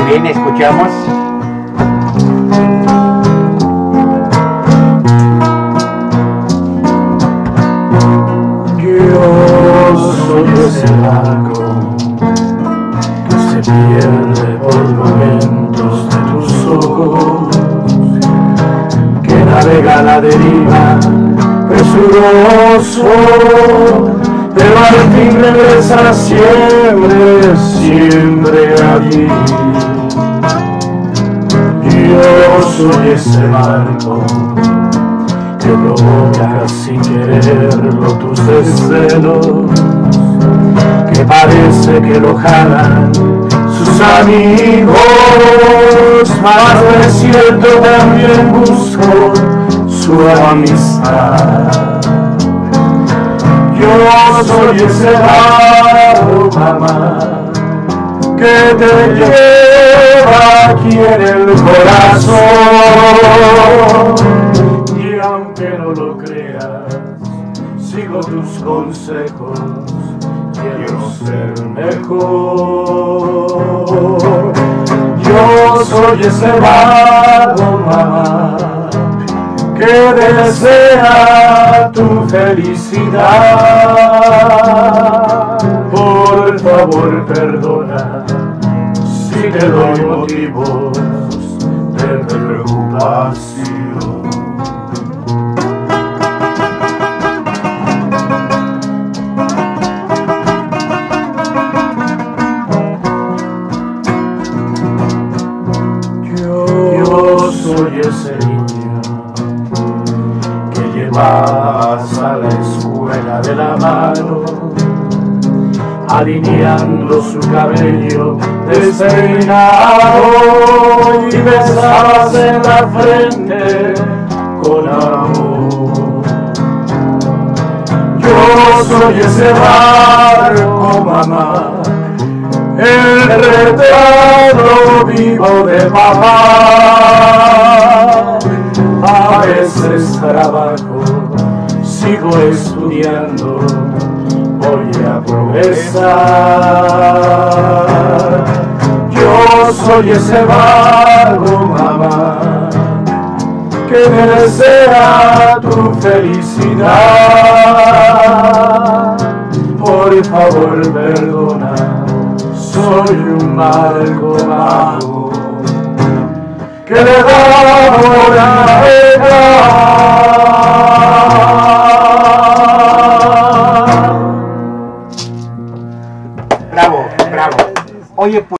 bien, escuchamos. Yo soy ese barco que se pierde por momentos de tus ojos, que navega a la deriva presuroso, pero al fin regresa siempre, siempre allí. Yo soy ese barco que provoca sin quererlo tus desvelos, que parece que lo jalan sus amigos, mas no es cierto, también busco su amistad. Yo soy ese barco, mamá, que te lleva aquí en el corazón, y aunque no lo creas, sigo tus consejos, quiero ser mejor. Yo soy ese barco, mamá, que desea tu felicidad. Por favor, perdona si te doy motivos de preocupación. Yo soy ese niño que llevas a la escuela de la mano, alineando su cabello despeinado, y besabas en la frente con amor. Yo soy ese barco, mamá, el retrato vivo de papá. A veces trabajo, sigo estudiando, voy a progresar. Yo soy ese barco, mamá, que desea tu felicidad. Por favor, perdona, soy un barco bajo que le da por navegar. Bravo, bravo. Oye, pues